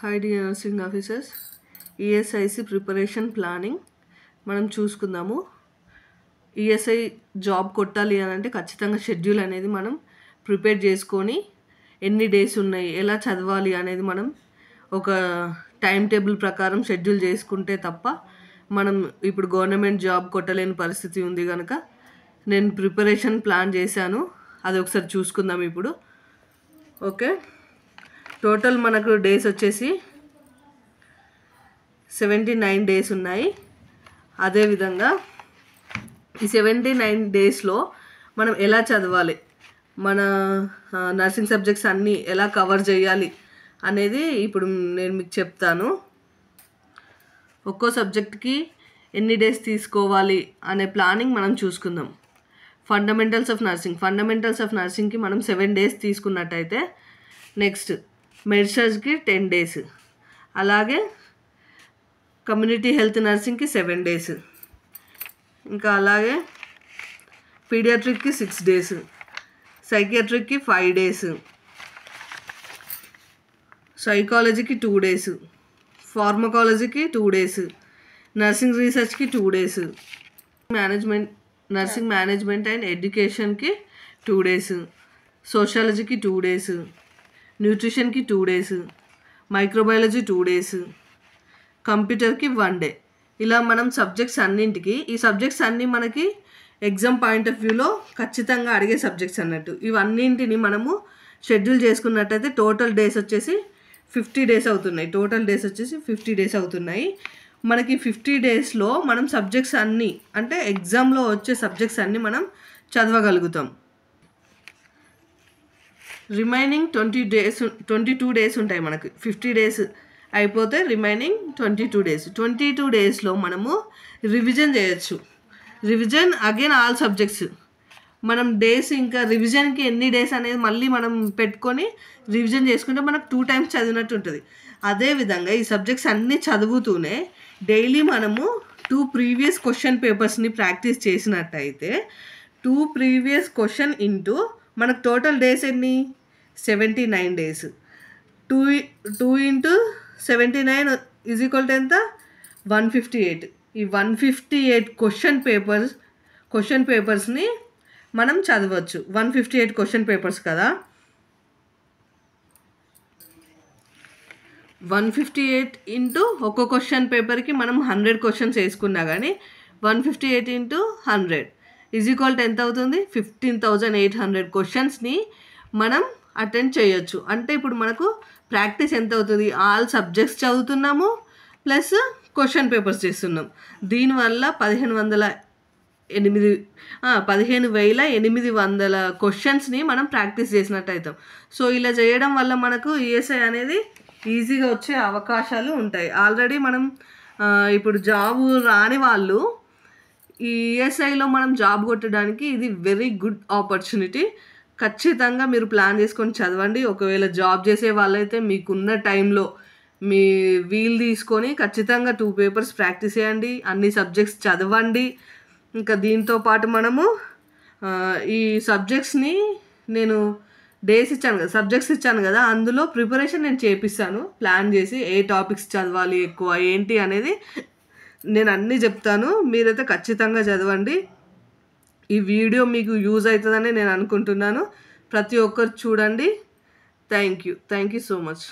Hi dear nursing officers, ESIC preparation planning మనం చూసుకుందాము. ESI job కొట్టాలి అని అంటే ఖచ్చితంగా షెడ్యూల్ అనేది మనం ప్రిపేర్ చేసుకొని ఎన్ని డేస్ ఉన్నాయి, ఎలా చదవాలి అనేది మనం ఒక టైం టేబుల్ ప్రకారం షెడ్యూల్ చేసుకుంటే తప్ప మనం ఇప్పుడు గవర్నమెంట్ జాబ్ కొట్టలేని పరిస్థితి ఉంది కనుక నేను ప్రిపరేషన్ ప్లాన్ చేశాను. అది ఒకసారి చూసుకుందాం ఇప్పుడు. ఓకే, టోటల్ మనకు డేస్ వచ్చేసి 79 డేస్ ఉన్నాయి. అదేవిధంగా ఈ 79 డేస్లో మనం ఎలా చదవాలి, మన నర్సింగ్ సబ్జెక్ట్స్ అన్నీ ఎలా కవర్ చేయాలి అనేది ఇప్పుడు నేను మీకు చెప్తాను. ఒక్కో సబ్జెక్ట్కి ఎన్ని డేస్ తీసుకోవాలి అనే ప్లానింగ్ మనం చూసుకుందాం. ఫండమెంటల్స్ ఆఫ్ నర్సింగ్కి మనం 7 డేస్ తీసుకున్నట్టయితే, నెక్స్ట్ మెడిసర్స్కి 10 డేస్, అలాగే కమ్యూనిటీ హెల్త్ నర్సింగ్కి 7 డేస్, ఇంకా అలాగే పీడియాట్రిక్కి 6 డేస్, సైకియాట్రిక్కి 5 డేస్, సైకాలజీకి 2 డేస్, ఫార్మకాలజీకి 2 డేస్, నర్సింగ్ రీసెర్చ్కి 2 డేస్, నర్సింగ్ మేనేజ్మెంట్ అండ్ ఎడ్యుకేషన్కి 2 డేస్, సోషాలజీకి 2 డేస్, న్యూట్రిషన్కి 2 డేస్, మైక్రోబయాలజీ 2 డేస్, కంప్యూటర్కి 1 డే. ఇలా మనం సబ్జెక్ట్స్ అన్నింటికి, ఈ సబ్జెక్ట్స్ అన్నీ మనకి ఎగ్జామ్ పాయింట్ ఆఫ్ వ్యూలో ఖచ్చితంగా అడిగే సబ్జెక్ట్స్ అన్నట్టు, ఇవన్నింటిని మనము షెడ్యూల్ చేసుకున్నట్టయితే టోటల్ డేస్ వచ్చేసి 50 డేస్ అవుతున్నాయి. మనకి 50 డేస్లో మనం సబ్జెక్ట్స్ అన్నీ, అంటే ఎగ్జామ్లో వచ్చే సబ్జెక్ట్స్ అన్నీ మనం చదవగలుగుతాం. రిమైనింగ్ 22 డేస్ ఉంటాయి మనకి. 50 డేస్ అయిపోతే రిమైనింగ్ 22 డేస్లో మనము రివిజన్ చేయొచ్చు. Revision again all subjects. మనం డేస్ ఇంకా రివిజన్కి ఎన్ని డేస్ అనేది మళ్ళీ మనం పెట్టుకొని రివిజన్ చేసుకుంటే మనకు 2 టైమ్స్ చదివినట్టు ఉంటుంది. అదేవిధంగా ఈ సబ్జెక్ట్స్ అన్నీ చదువుతూనే డైలీ మనము 2 ప్రీవియస్ క్వశ్చన్ పేపర్స్ని ప్రాక్టీస్ చేసినట్టయితే 2 ప్రీవియస్ క్వశ్చన్ ఇంటూ మనకు టోటల్ డేస్ ఎన్ని, 79 days. 2 into 79 is equal to ఎంత, 158. ఈ 158 క్వశ్చన్ పేపర్స్ని మనం చదవచ్చు. 158 క్వశ్చన్ పేపర్స్ కదా, 158 ఇంటూ ఒక్కో క్వశ్చన్ పేపర్కి మనం 100 క్వశ్చన్స్ వేసుకున్నా కానీ 158 ఇంటూ 100 ఈజ్ ఈక్వల్ టు ఎంత అవుతుంది, 15,800 క్వశ్చన్స్ని మనం అటెండ్ చేయొచ్చు. అంటే ఇప్పుడు మనకు ప్రాక్టీస్ ఎంత అవుతుంది, ఆల్ సబ్జెక్ట్స్ చదువుతున్నాము ప్లస్ క్వశ్చన్ పేపర్స్ చేస్తున్నాం. దీనివల్ల 15,800 క్వశ్చన్స్ని మనం ప్రాక్టీస్ చేసినట్టు అవుతాం. సో ఇలా చేయడం వల్ల మనకు ఈఎస్ఐ అనేది ఈజీగా వచ్చే అవకాశాలు ఉంటాయి. ఆల్రెడీ మనం ఇప్పుడు జాబ్ రాని వాళ్ళు ఈ ఈఎస్ఐలో మనం జాబ్ కొట్టడానికి ఇది వెరీ గుడ్ ఆపర్చునిటీ. ఖచ్చితంగా మీరు ప్లాన్ చేసుకొని చదవండి. ఒకవేళ జాబ్ చేసే వాళ్ళైతే మీకున్న టైంలో మీ వీలు తీసుకొని ఖచ్చితంగా 2 పేపర్స్ ప్రాక్టీస్ చేయండి, అన్ని సబ్జెక్ట్స్ చదవండి. ఇంకా దీంతో పాటు మనము ఈ సబ్జెక్ట్స్ని నేను సబ్జెక్ట్స్ ఇచ్చాను కదా, అందులో ప్రిపరేషన్ నేను చేపిస్తాను. ప్లాన్ చేసి ఏ టాపిక్స్ చదవాలి ఎక్కువ ఏంటి అనేది నేను అన్నీ చెప్తాను. మీరైతే ఖచ్చితంగా చదవండి. ఈ వీడియో మీకు యూజ్ అవుతుందని నేను అనుకుంటున్నాను. ప్రతి ఒక్కరు చూడండి. Thank you so much.